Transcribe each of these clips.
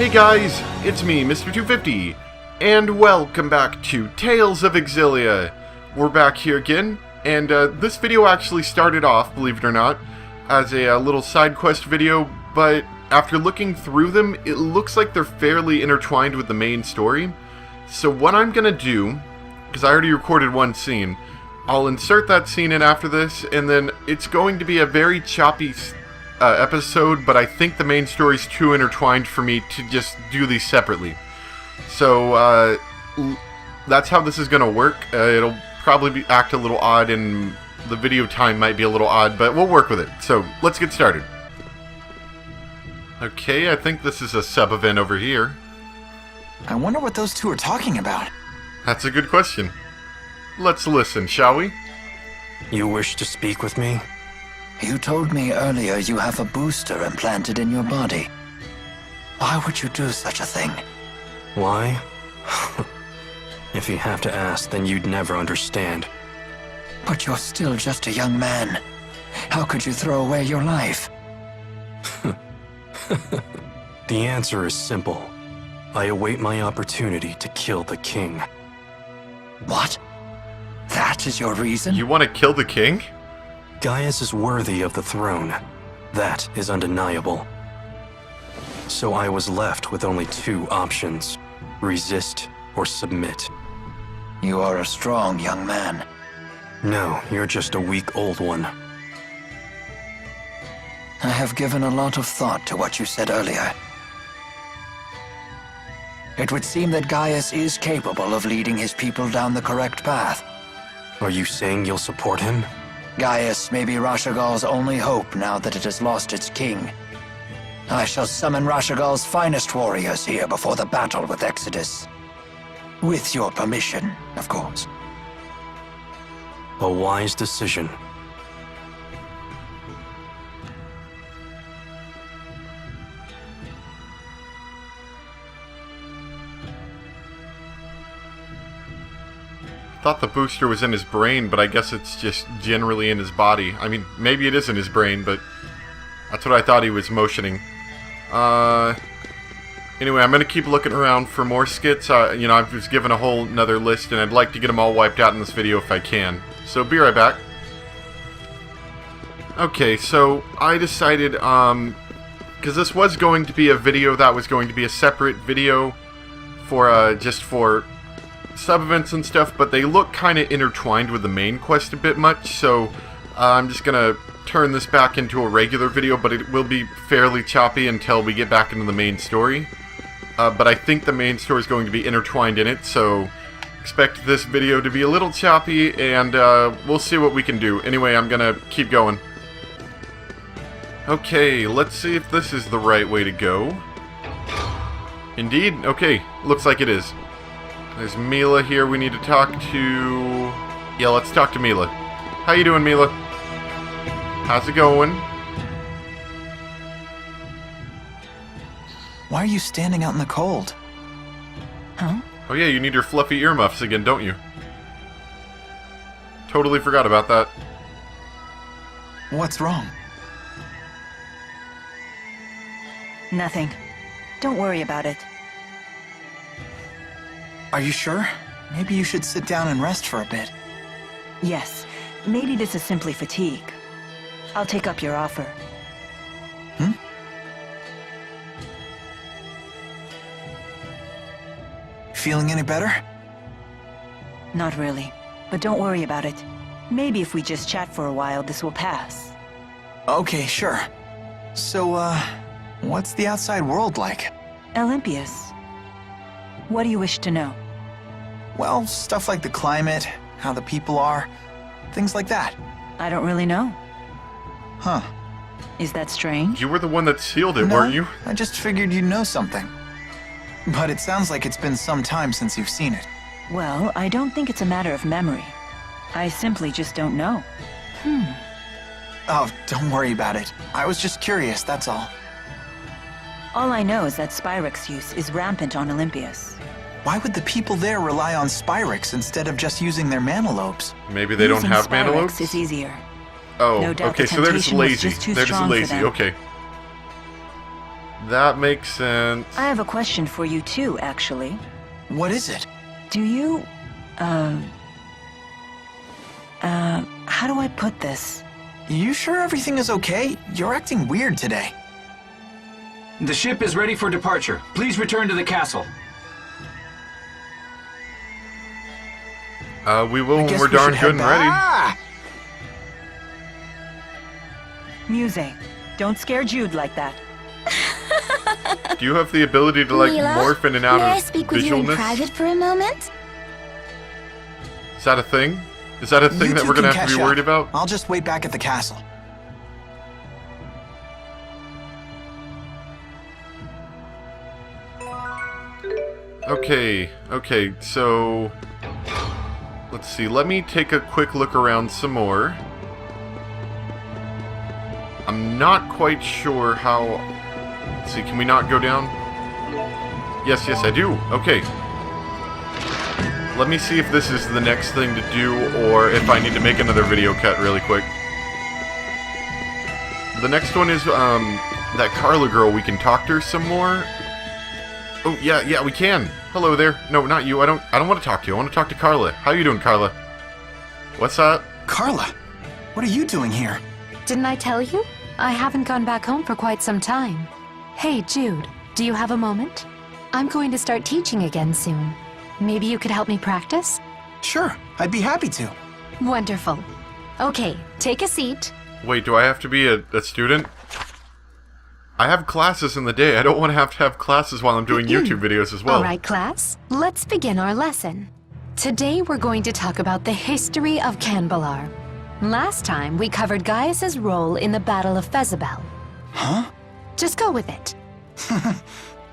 Hey guys, it's me, Mr. 250, and welcome back to Tales of Xillia. We're back here again, and this video actually started off, believe it or not, as a little side quest video, but after looking through them, it looks like they're fairly intertwined with the main story. So what I'm gonna do, because I already recorded one scene, I'll insert that scene in after this, and then it's going to be a very choppy episode, but I think the main story's too intertwined for me to just do these separately. So that's how this is going to work. It'll probably act a little odd, and the video time might be a little odd, but we'll work with it. So let's get started. Okay, I think this is a sub-event over here. I wonder what those two are talking about. That's a good question. Let's listen, shall we? You wish to speak with me? You told me earlier you have a booster implanted in your body. Why would you do such a thing? Why? If you have to ask, then you'd never understand. But you're still just a young man. How could you throw away your life? The answer is simple. I await my opportunity to kill the king. What? That is your reason? You want to kill the king? Gaius is worthy of the throne. That is undeniable. So I was left with only two options: resist or submit. You are a strong young man. No, you're just a weak old one. I have given a lot of thought to what you said earlier. It would seem that Gaius is capable of leading his people down the correct path. Are you saying you'll support him? Gaius may be Rashagal's only hope now that it has lost its king. I shall summon Rashagal's finest warriors here before the battle with Exodus. With your permission, of course. A wise decision. Thought the booster was in his brain, but I guess it's just generally in his body. I mean, maybe it is in his brain, but that's what I thought he was motioning. Anyway, I'm going to keep looking around for more skits. You know, I was given a whole nother list, and I'd like to get them all wiped out in this video if I can. So, be right back. Okay, so I decided, because this was going to be a video that was going to be a separate video for, just for sub-events and stuff, but they look kind of intertwined with the main quest a bit much, so I'm just gonna turn this back into a regular video, but it will be fairly choppy until we get back into the main story. But I think the main story is going to be intertwined in it, so expect this video to be a little choppy, and we'll see what we can do. Anyway, I'm gonna keep going. Okay, let's see if this is the right way to go. Indeed, okay, looks like it is. There's Mila here we need to talk to. Yeah, let's talk to Mila. How you doing, Mila? How's it going? Why are you standing out in the cold? Huh? Oh yeah, you need your fluffy earmuffs again, don't you? Totally forgot about that. What's wrong? Nothing. Don't worry about it. Are you sure? Maybe you should sit down and rest for a bit. Yes, maybe this is simply fatigue. I'll take up your offer. Feeling any better? Not really, but don't worry about it. Maybe if we just chat for a while, this will pass. Okay, sure. So, what's the outside world like? Olympias. What do you wish to know? Well, stuff like the climate, how the people are, things like that. I don't really know. Huh. Is that strange? You were the one that sealed it, No, weren't you? I just figured you'd know something. But it sounds like it's been some time since you've seen it. Well, I don't think it's a matter of memory. I simply just don't know. Oh, don't worry about it. I was just curious, that's all. All I know is that Spyrix use is rampant on Olympias. Why would the people there rely on Spyrix instead of just using their mana lobes? Maybe they don't Using have Spyrix mantelobes? is easier. Oh, No doubt okay, the so they're just temptation was lazy. just too They're just strong for lazy, them. okay. That makes sense. I have a question for you too, actually. What is it? Do you, how do I put this? You sure everything is okay? You're acting weird today. The ship is ready for departure. Please return to the castle. We will when Guess we're we darn should good and head ready. back. Muse, don't scare Jude like that. Do you have the ability to like Mila, morph in and out may I of speak with you in visualness? private for a moment? Is that a thing? Is that a thing You that two we're gonna can have to be catch worried up. about? I'll just wait back at the castle. Okay, so let's see, let me take a quick look around some more. I'm not quite sure how... Let's see, can we not go down? Yes, I do. Okay. Let me see if this is the next thing to do, or if I need to make another video cut really quick. The next one is, that Carla girl. We can talk to her some more. Oh, yeah, we can. Hello there. No, not you. I don't want to talk to you. I want to talk to Carla. How you doing, Carla? What's that? Carla, what are you doing here? Didn't I tell you? I haven't gone back home for quite some time. Hey, Jude, do you have a moment? I'm going to start teaching again soon. Maybe you could help me practice? Sure, I'd be happy to. Wonderful. Okay, take a seat. Wait, do I have to be a student? I have classes in the day. I don't want to have classes while I'm doing YouTube videos as well. All right, class, let's begin our lesson. Today we're going to talk about the history of Campbell. Last time we covered Gaius's role in the Battle of Fezabel. Huh? Just go with it.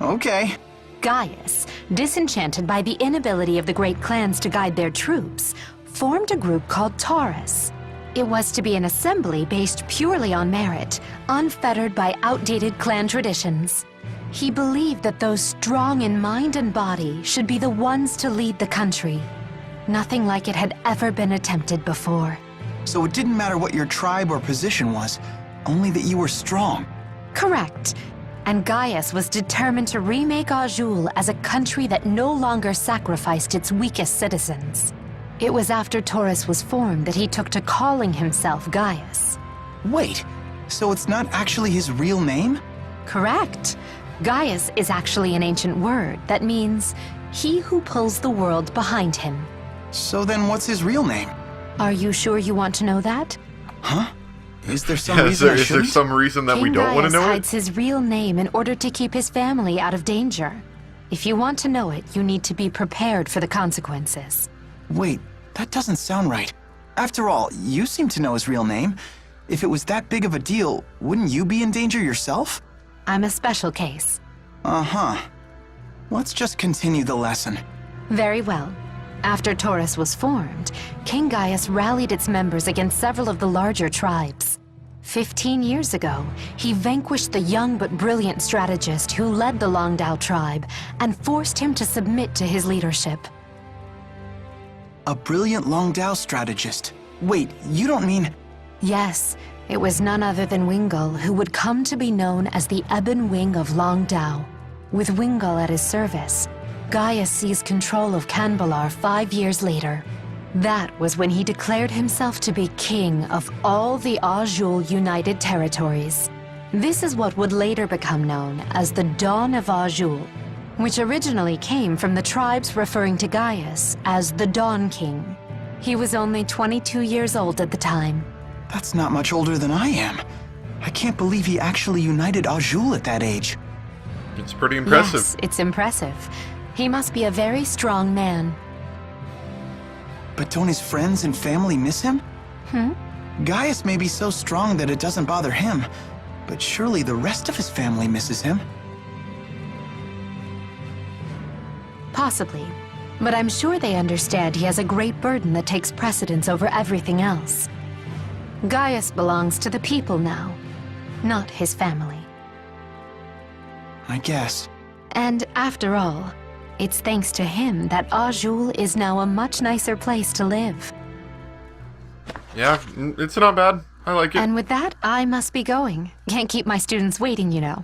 Okay. Gaius, disenchanted by the inability of the great clans to guide their troops, formed a group called Taurus. It was to be an assembly based purely on merit, unfettered by outdated clan traditions. He believed that those strong in mind and body should be the ones to lead the country. Nothing like it had ever been attempted before. So it didn't matter what your tribe or position was, only that you were strong. Correct. And Gaius was determined to remake Azul as a country that no longer sacrificed its weakest citizens. It was after Taurus was formed that he took to calling himself Gaius. Wait, so it's not actually his real name? Correct. Gaius is actually an ancient word that means he who pulls the world behind him. So then what's his real name? Are you sure you want to know that? Huh? Is there some Yeah, reason I is there shouldn't? some reason that we King don't want to Gaius know it? hides his real name in order to keep his family out of danger. If you want to know it, you need to be prepared for the consequences. Wait, that doesn't sound right. After all, you seem to know his real name. If it was that big of a deal, wouldn't you be in danger yourself? I'm a special case. Uh-huh. Let's just continue the lesson. Very well. After Taurus was formed, King Gaius rallied its members against several of the larger tribes. 15 years ago, he vanquished the young but brilliant strategist who led the Longdao tribe and forced him to submit to his leadership. A brilliant Longdao strategist. Wait, you don't mean... Yes, it was none other than Wingle who would come to be known as the Ebon Wing of Longdao. With Wingle at his service, Gaius seized control of Canbelar 5 years later. That was when he declared himself to be king of all the Azul United Territories. This is what would later become known as the Dawn of Azul, which originally came from the tribes referring to Gaius as the Dawn King. He was only 22 years old at the time. That's not much older than I am. I can't believe he actually united Azul at that age. It's pretty impressive. Yes, it's impressive. He must be a very strong man. But don't his friends and family miss him? Gaius may be so strong that it doesn't bother him, but surely the rest of his family misses him. Possibly. But I'm sure they understand he has a great burden that takes precedence over everything else. Gaius belongs to the people now, not his family. I guess. And after all, it's thanks to him that Azul is now a much nicer place to live. Yeah, it's not bad. I like it. And with that, I must be going. Can't keep my students waiting, you know.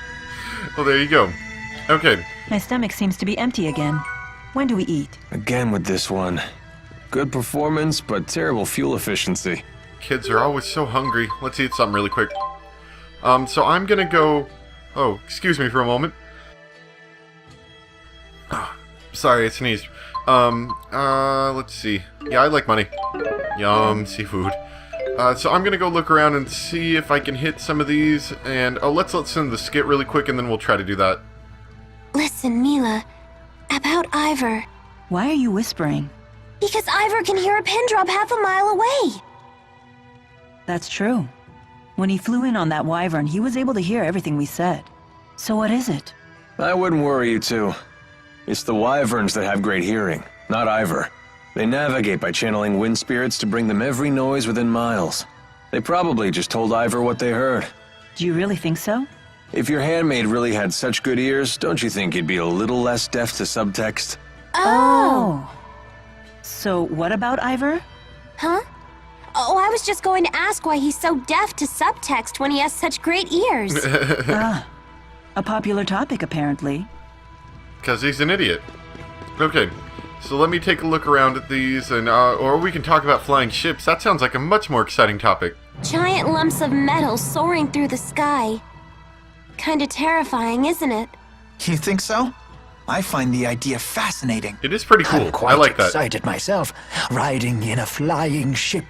Well, there you go. Okay. My stomach seems to be empty again. When do we eat? Again with this one. Good performance, but terrible fuel efficiency. Kids are always so hungry. Let's eat something really quick. So I'm gonna go... Oh, excuse me for a moment. Sorry, I sneezed. Let's see. Yeah, I like money. Yum, seafood. So I'm gonna go look around and see if I can hit some of these, and let's listen to the skit really quick, and then we'll try to do that. Listen, Mila. About Ivor. Why are you whispering? Because Ivor can hear a pin drop half a mile away. That's true. When he flew in on that wyvern, he was able to hear everything we said. So what is it? I wouldn't worry you two. It's the wyverns that have great hearing, not Ivor. They navigate by channeling wind spirits to bring them every noise within miles. They probably just told Ivor what they heard. Do you really think so? If your handmaid really had such good ears, don't you think he'd be a little less deaf to subtext? Oh. So what about Ivor? Huh? Oh, I was just going to ask why he's so deaf to subtext when he has such great ears. A popular topic, apparently. Because he's an idiot. Okay, so let me take a look around at these, and or we can talk about flying ships. That sounds like a much more exciting topic. Giant lumps of metal soaring through the sky. Kinda terrifying, isn't it? You think so? I find the idea fascinating. It is pretty cool. I'm quite I like that. excited myself, riding in a flying ship.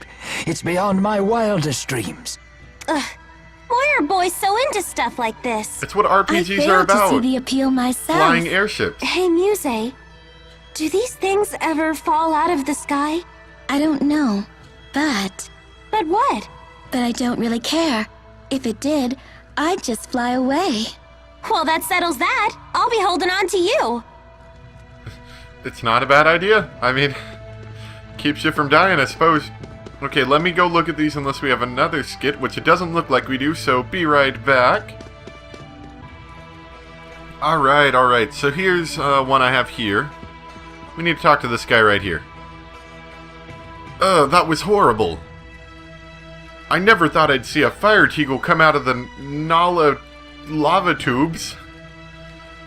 It's beyond my wildest dreams. Why are boys so into stuff like this? It's what I RPGs are failed to see about. the appeal myself. Flying airships. Hey, Muse, do these things ever fall out of the sky? I don't know, but... But what? But I don't really care. If it did, I'd just fly away. Well, that settles that. I'll be holding on to you. It's not a bad idea. I mean, keeps you from dying, I suppose. Okay, let me go look at these unless we have another skit, which it doesn't look like we do, so be right back. Alright, so here's one I have here. We need to talk to this guy right here. That was horrible. I never thought I'd see a fire teagle come out of the lava tubes.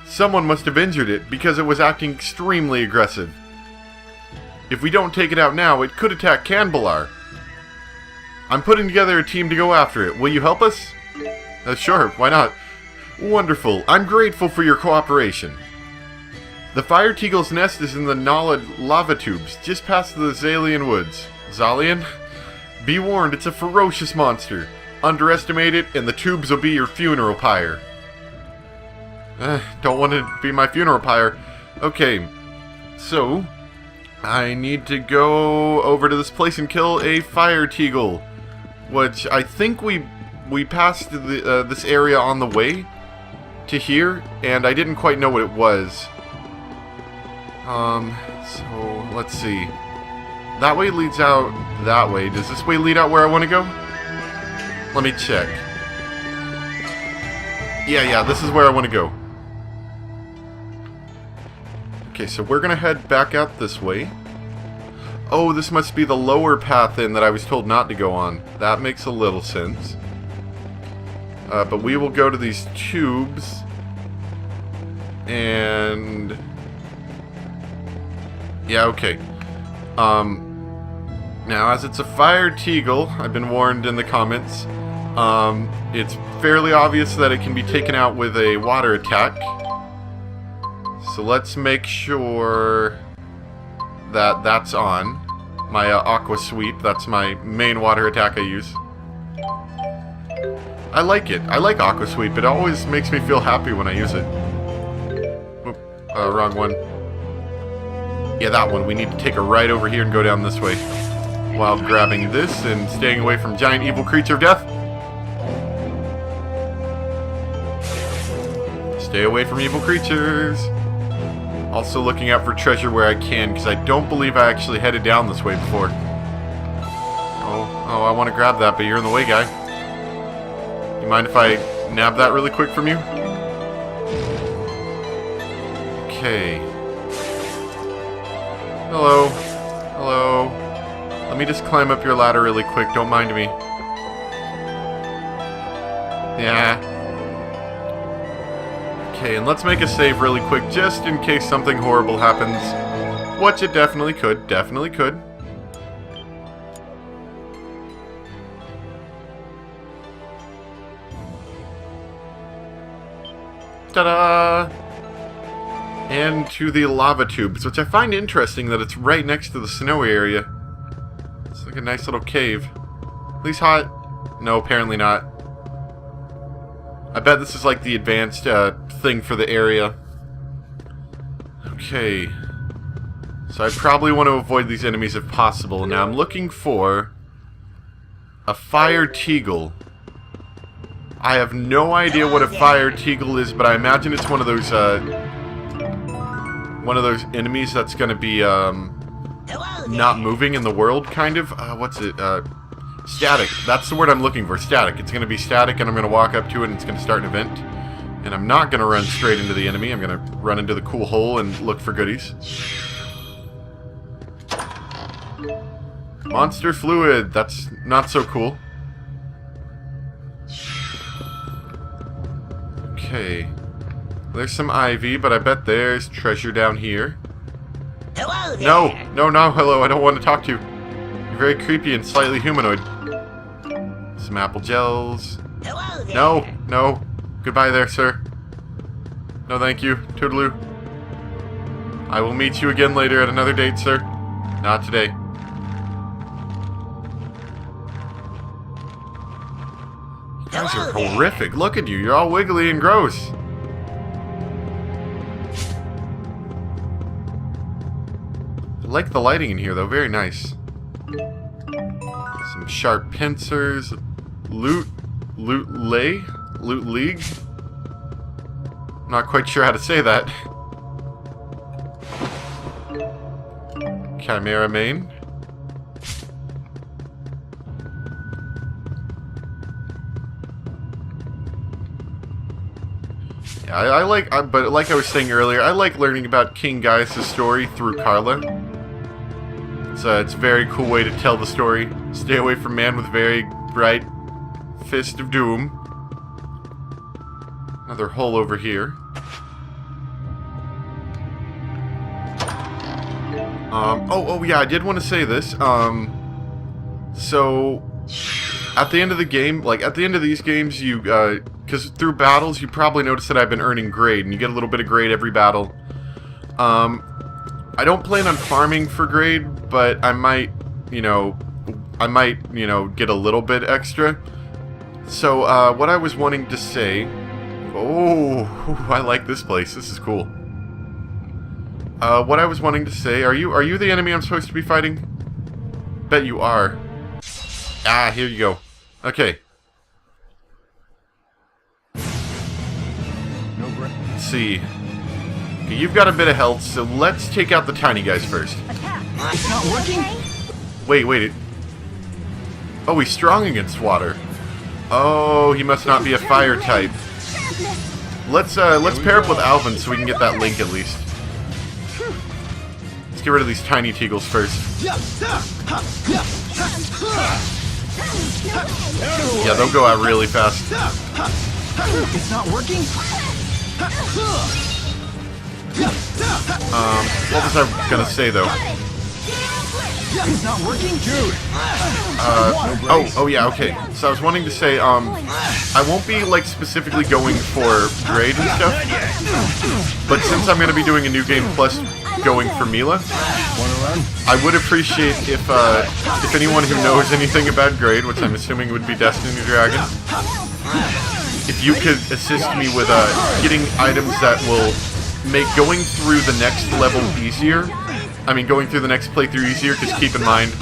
Someone must have injured it because it was acting extremely aggressive. If we don't take it out now, it could attack Campbell. I'm putting together a team to go after it. Will you help us? Sure, why not? Wonderful. I'm grateful for your cooperation. The fire teagle's nest is in the lava tubes, just past the Xillian woods. Xillian? Be warned, it's a ferocious monster. Underestimate it, and the tubes will be your funeral pyre. Don't want to be my funeral pyre. Okay, so I need to go over to this place and kill a fire teagle, which I think we passed this area on the way to here, and I didn't quite know what it was. So let's see. That way leads out that way. Does this way lead out where I want to go? Let me check. Yeah, this is where I want to go. Okay, so we're gonna head back out this way. Oh, this must be the lower path in that I was told not to go on. That makes a little sense. But we will go to these tubes. And... yeah, okay. Now, as it's a fire teagle, I've been warned in the comments, it's fairly obvious that it can be taken out with a water attack. So let's make sure that that's on. My aqua sweep, that's my main water attack I use. I like it. I like aqua sweep. It always makes me feel happy when I use it. Oop, wrong one. Yeah, that one. We need to take a right over here and go down this way. While grabbing this and staying away from giant evil creature of death. Stay away from evil creatures. Also looking out for treasure where I can, because I don't believe I actually headed down this way before. Oh, I want to grab that, but you're in the way, guy. You mind if I nab that really quick from you? Okay. Hello. Hello. Let me just climb up your ladder really quick, don't mind me. Yeah. Okay, and let's make a save really quick just in case something horrible happens. Which it definitely could. Definitely could. Ta-da! And to the lava tubes, which I find interesting that it's right next to the snowy area. It's like a nice little cave. At least hot? No, apparently not. I bet this is like the advanced thing for the area. Okay. So I probably want to avoid these enemies if possible. Now I'm looking for a fire teagle. I have no idea what a fire teagle is, but I imagine it's one of those enemies that's going to be not moving in the world, kind of. What's it? Static. That's the word I'm looking for. Static. It's going to be static, and I'm going to walk up to it, and it's going to start an event. And I'm not going to run straight into the enemy. I'm going to run into the cool hole and look for goodies. Monster fluid. That's not so cool. Okay. There's some ivy, but I bet there's treasure down here. Hello there. No, hello. I don't want to talk to you. You're very creepy and slightly humanoid. Some apple gels. Hello there. No. Goodbye there, sir. No, thank you. Toodaloo. I will meet you again later at another date, sir. Not today. You guys are horrific. Look at you. You're all wiggly and gross. I like the lighting in here, though. Very nice. Some sharp pincers. Loot league? I'm not quite sure how to say that. Chimera main. Yeah, but like I was saying earlier, I like learning about King Gaius' story through Carla. It's a very cool way to tell the story. Stay away from man with very bright fist of doom. Another hole over here. Oh yeah, I did want to say this. So at the end of the game, at the end of these games, you because through battles, you probably noticed that I've been earning grade, and you get a little bit of grade every battle. I don't plan on farming for grade, but I might, get a little bit extra. So, what I was wanting to say... Oh, I like this place. This is cool. What I was wanting to say... Are you the enemy I'm supposed to be fighting? Bet you are. Ah, here you go. Okay. Let's see. Okay, you've got a bit of health, so let's take out the tiny guys first. It's not working? Wait. Oh, he's strong against water. Oh, he must not be a fire type. Let's pair up with Alvin so we can get that link at least. Let's get rid of these tiny teagles first. Yeah, they'll go out really fast. It's not working? What was I gonna say though? It's not working, dude. Oh yeah, okay. So I was wanting to say, I won't be specifically going for grade and stuff, but since I'm gonna be doing a new game plus going for Mila, I would appreciate if anyone who knows anything about grade, which I'm assuming would be Destiny Dragon, if you could assist me with getting items that will make going through the next level easier. I mean, going through the next playthrough easier, because keep in mind,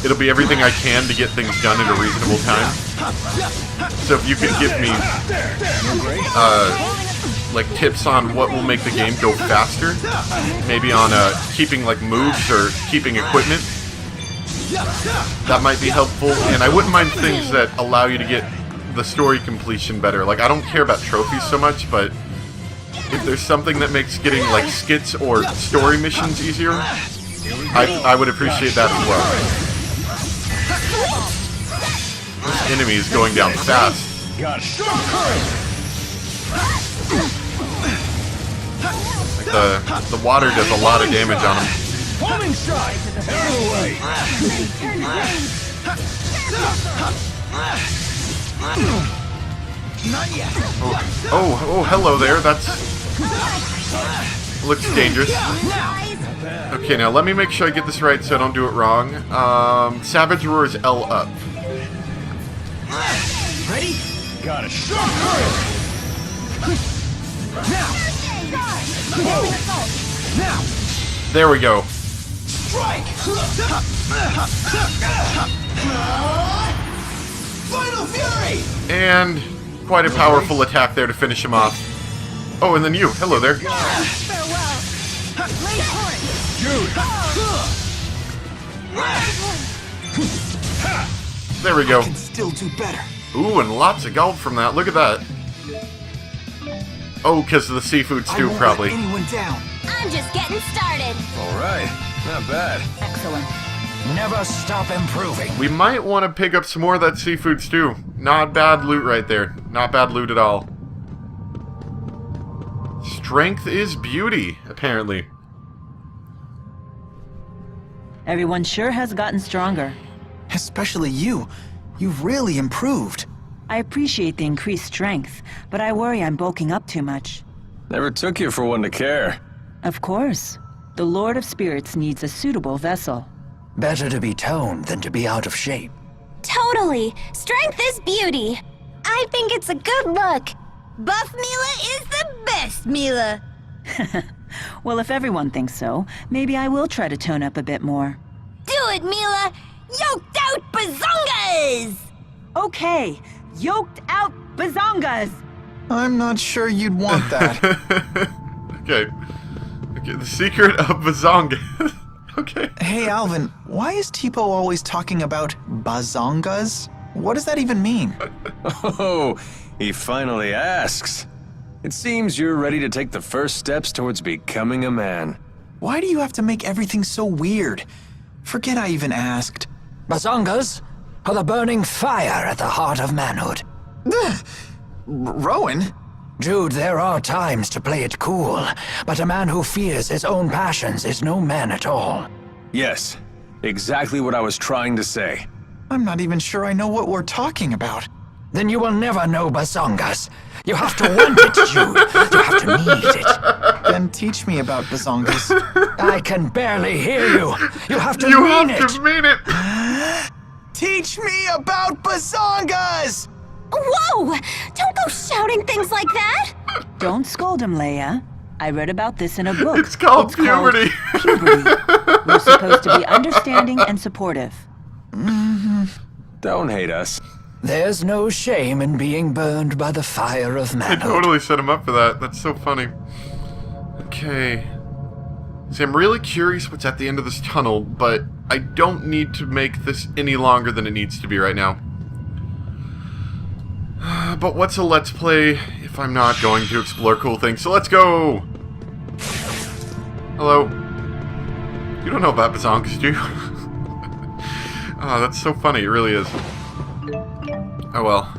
it'll be everything I can to get things done in a reasonable time. So if you could give me, tips on what will make the game go faster, maybe on keeping, moves or keeping equipment, that might be helpful. And I wouldn't mind things that allow you to get the story completion better. I don't care about trophies so much, but if there's something that makes getting skits or story missions easier, I would appreciate that as well. This enemy is going down fast. Like the water does a lot of damage on him. Homing strike! Out of the way! Not yet. Oh, hello there. That's looks dangerous. Okay, now let me make sure I get this right so I don't do it wrong. Savage Roar is L up. Ready? Got it. Now! There we go. Strike! Final Fury! And quite a powerful attack there to finish him off. Oh, and then you. Hello there. There we go. Can still do better. Ooh, and lots of gold from that. Look at that. Oh, because of the seafood stew, probably. I won't let anyone down. I'm just getting started. All right. Not bad. Excellent. Never stop improving. We might want to pick up some more of that seafood stew. Not bad loot right there. Not bad loot at all. Strength is beauty, apparently. Everyone sure has gotten stronger. Especially you. You've really improved. I appreciate the increased strength, but I worry I'm bulking up too much. Never took you for one to care. Of course. The Lord of Spirits needs a suitable vessel. Better to be toned than to be out of shape. Totally. Strength is beauty. I think it's a good look. Buff Mila is the best Mila. Well, if everyone thinks so, maybe I will try to tone up a bit more. Do it, Mila. Yoked out bazongas! Okay, yoked out bazongas! I'm not sure you'd want that. Okay. Okay, the secret of Bazonga. Okay. Hey, Alvin, why is Tipo always talking about bazongas? What does that even mean? Oh, he finally asks. It seems you're ready to take the first steps towards becoming a man. Why do you have to make everything so weird? Forget I even asked. Bazongas are the burning fire at the heart of manhood. Rowan? Jude, there are times to play it cool, but a man who fears his own passions is no man at all. Yes, exactly what I was trying to say. I'm not even sure I know what we're talking about. Then you will never know bazongas. You have to want it, Jude. You have to need it. Then teach me about bazongas. I can barely hear you. You have to You mean have it. to mean it! Teach me about bazongas! Whoa! Don't go shouting things like that! Don't scold him, Leia. I read about this in a book. It's called puberty. Puberty. We're supposed to be understanding and supportive. Don't hate us. There's no shame in being burned by the fire of I manhood. totally set him up for that. That's so funny. Okay. See, I'm really curious what's at the end of this tunnel, but I don't need to make this any longer than it needs to be right now. But what's a let's play if I'm not going to explore cool things? So let's go! Hello. You don't know about bazongas, do you? Oh, that's so funny. It really is. Oh well.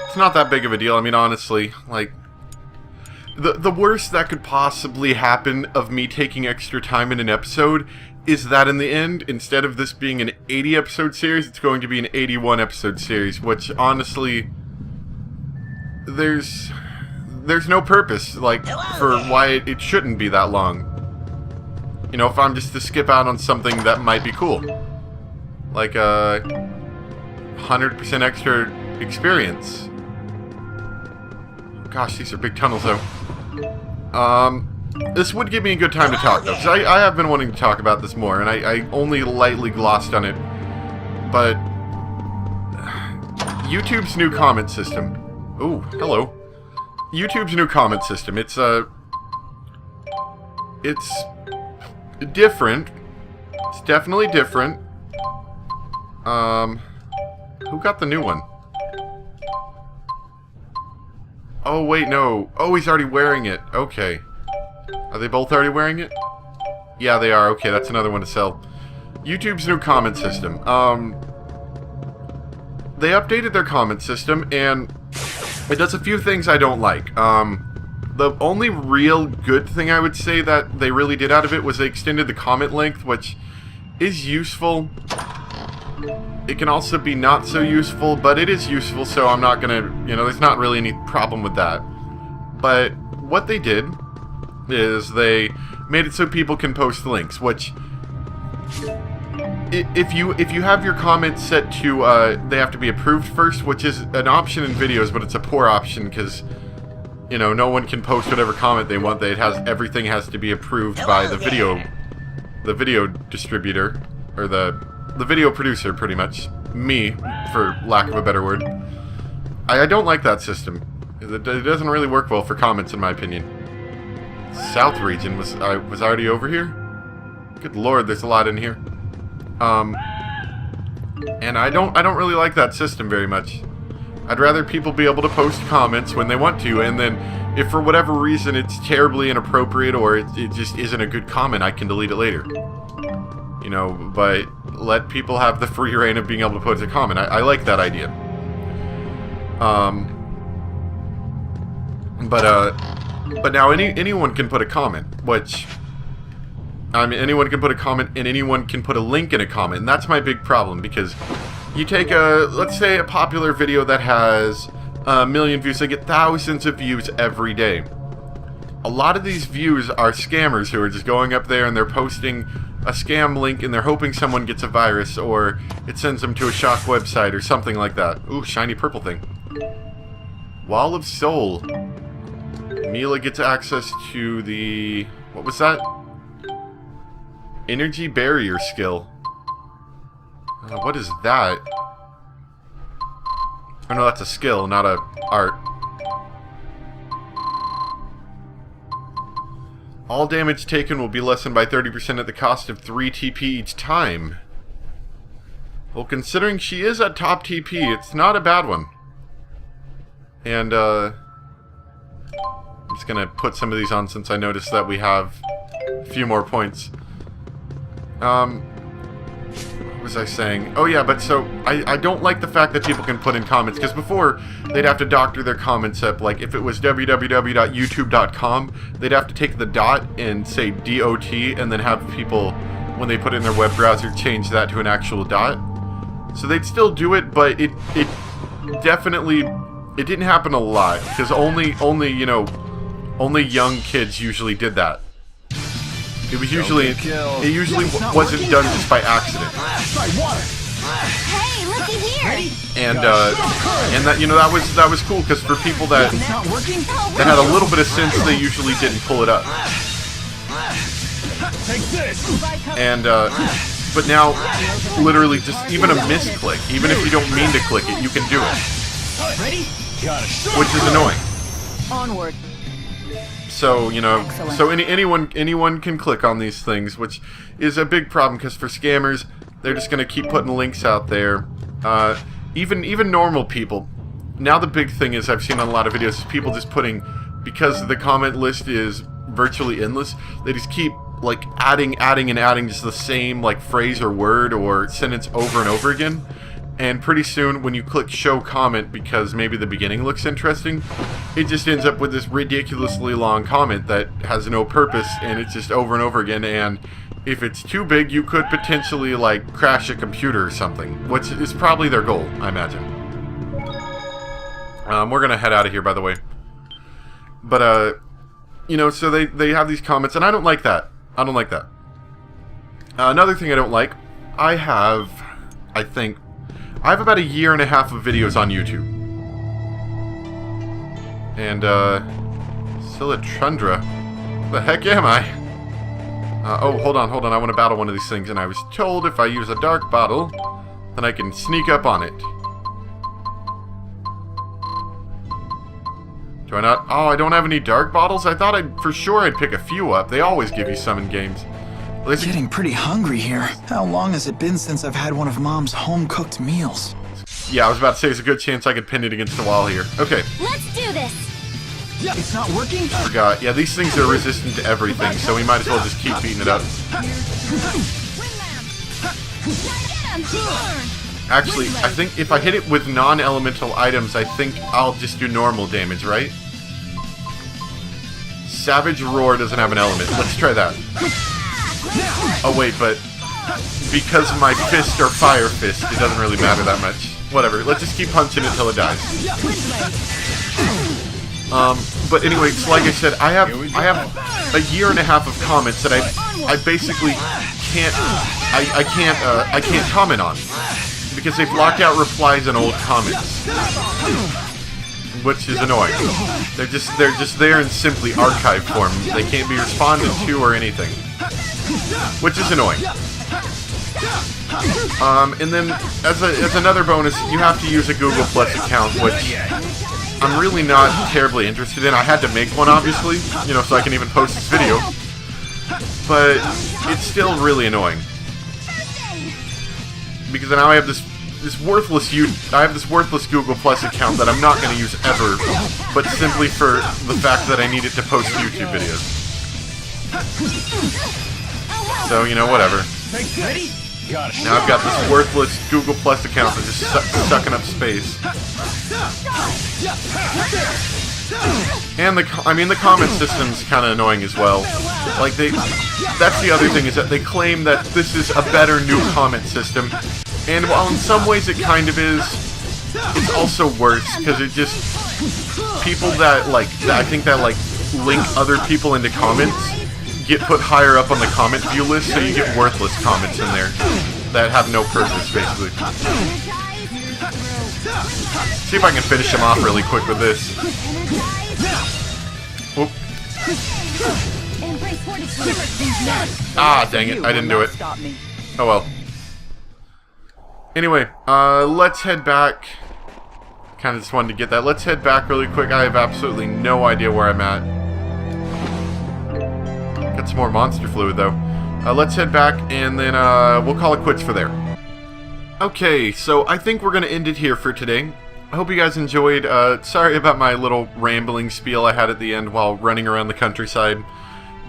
It's not that big of a deal. I mean, honestly, like... The worst that could possibly happen of me taking extra time in an episode is that in the end, instead of this being an 80-episode series, it's going to be an 81-episode series, which, honestly... There's no purpose, like, for why it shouldn't be that long. You know, if I'm just to skip out on something that might be cool. Like, 100% extra experience. Gosh, these are big tunnels, though. This would give me a good time to talk, though, because I have been wanting to talk about this more, and I only lightly glossed on it. But... YouTube's new comment system. Ooh, hello. YouTube's new comment system. It's different. It's definitely different. Who got the new one? Oh, wait, no. Oh, he's already wearing it. Okay. Are they both already wearing it? Yeah, they are. Okay, that's another one to sell. YouTube's new comment system. They updated their comment system, and it does a few things I don't like. The only real good thing I would say that they really did out of it was they extended the comment length, which is useful. It can also be not so useful, but it is useful, so I'm not gonna, you know, there's not really any problem with that. But what they did is they made it so people can post links, which if you have your comments set to they have to be approved first, which is an option in videos, but it's a poor option because, you know, no one can post whatever comment they want. Everything has to be approved by the video distributor, or the video producer, pretty much. Me, for lack of a better word. I don't like that system. It doesn't really work well for comments, in my opinion. South region was already over here? Good lord, there's a lot in here. And I don't really like that system very much. I'd rather people be able to post comments when they want to, and then if for whatever reason it's terribly inappropriate or it just isn't a good comment, I can delete it later. You know, but let people have the free reign of being able to post a comment. I like that idea. But now anyone can put a comment, which, I mean, anyone can put a comment and anyone can put a link in a comment, and that's my big problem, because you take let's say a popular video that has a million views, they get thousands of views every day. A lot of these views are scammers who are just going up there and they're posting a scam link and they're hoping someone gets a virus or it sends them to a shock website or something like that. Ooh, shiny purple thing. Wall of Soul. Mila gets access to the... what was that? Energy barrier skill. What is that? Oh no, that's a skill, not a art. All damage taken will be lessened by 30% at the cost of 3 TP each time. Well, considering she is at top TP, it's not a bad one. And, I'm just gonna put some of these on since I noticed that we have a few more points. What was I saying? Oh yeah, but so, I don't like the fact that people can put in comments, because before, they'd have to doctor their comments up. Like, if it was www.youtube.com, they'd have to take the dot and say DOT, and then have people, when they put it in their web browser, change that to an actual dot. So they'd still do it, but it definitely, it didn't happen a lot, because only young kids usually did that. It was usually, wasn't done just by accident. Hey, looky here! And that, you know, that was cool, because for people that had a little bit of sense, they usually didn't pull it up. And but now, literally, just even a misclick, even if you don't mean to click it, you can do it, which is annoying. Onward. So, you know, Excellent. so anyone can click on these things, which is a big problem, because for scammers, they're just going to keep putting links out there. Even normal people. Now the big thing is, I've seen on a lot of videos, is people just putting, because the comment list is virtually endless, they just keep, like, adding just the same, like, phrase or word or sentence over and over again. And pretty soon, when you click show comment, because maybe the beginning looks interesting, it just ends up with this ridiculously long comment that has no purpose, and it's just over and over again. And if it's too big, you could potentially, like, crash a computer or something, which is probably their goal, I imagine. We're gonna head out of here, by the way. But, you know, so they have these comments, and I don't like that. I don't like that. Another thing I don't like, I have about 1.5 years of videos on YouTube. And, Xillia, the heck am I? Oh, hold on, I want to battle one of these things, and I was told if I use a dark bottle, then I can sneak up on it. Do I not? Oh, I don't have any dark bottles? I thought for sure I'd pick a few up. They always give you some in games. Getting pretty hungry here. How long has it been since I've had one of Mom's home-cooked meals? Yeah, I was about to say there's a good chance I could pin it against the wall here. Okay. Let's do this! Yeah, it's not working? I forgot. Yeah, these things are resistant to everything, so we might as well just keep beating it up. Actually, I think if I hit it with non-elemental items, I think I'll just do normal damage, right? Savage Roar doesn't have an element. Let's try that. Oh wait, but because my fists are fire fists, it doesn't really matter that much. Whatever, let's just keep punching it till it dies. But anyway, so like I said, I have a year and a half of comments that I basically can't I can't comment on because they've locked out replies on old comments, which is annoying. They're just there in simply archive form. They can't be responded to or anything, which is annoying. And then as another bonus, you have to use a Google Plus account, which I'm really not terribly interested in. I had to make one, obviously, you know, so I can even post this video. But it's still really annoying because now I have this worthless Google Plus account that I'm not going to use ever, but simply for the fact that I need it to post YouTube videos. So, you know, whatever. Now I've got this worthless Google Plus account that's just sucking up space. And the comment system's kind of annoying as well. Like that's the other thing, is that they claim that this is a better new comment system, and while in some ways it kind of is, it's also worse because it just people that link other people into comments get put higher up on the comment view list, so you get worthless comments in there that have no purpose, basically. See if I can finish him off really quick with this. Whoop. Ah, dang it, I didn't do it. Oh well. Anyway, let's head back. Kind of just wanted to get that. Let's head back really quick. I have absolutely no idea where I'm at. Got some more monster fluid, though. Let's head back, and then we'll call it quits for there. Okay, so I think we're going to end it here for today. I hope you guys enjoyed. Sorry about my little rambling spiel I had at the end while running around the countryside.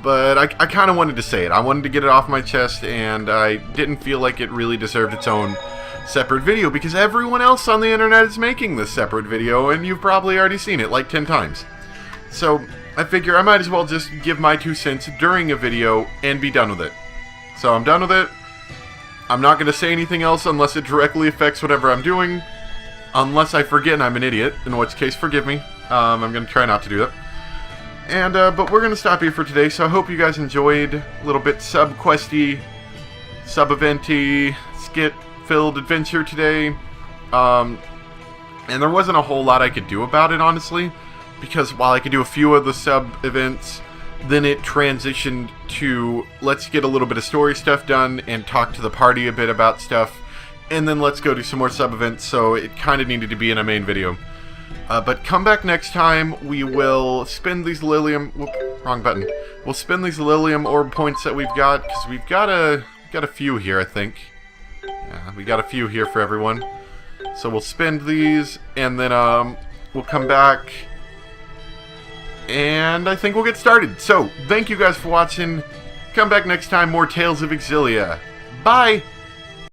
But I kind of wanted to say it. I wanted to get it off my chest, and I didn't feel like it really deserved its own separate video, because everyone else on the internet is making this separate video, and you've probably already seen it like 10 times. So I figure I might as well just give my 2 cents during a video and be done with it. So I'm done with it. I'm not going to say anything else unless it directly affects whatever I'm doing. Unless I forget and I'm an idiot, in which case forgive me. I'm going to try not to do that. And but we're going to stop here for today, so I hope you guys enjoyed a little bit sub-questy, sub-eventy, skit-filled adventure today. And there wasn't a whole lot I could do about it, honestly, because while I could do a few of the sub-events, then it transitioned to let's get a little bit of story stuff done and talk to the party a bit about stuff, and then let's go do some more sub-events, so it kind of needed to be in a main video. But come back next time, we will spend these Lilium... Whoop, wrong button. We'll spend these Lilium orb points that we've got, because we've got a few here, I think. Yeah, we got a few here for everyone. So we'll spend these, and then we'll come back, and I think we'll get started. So, thank you guys for watching. Come back next time, more Tales of Xillia. Bye!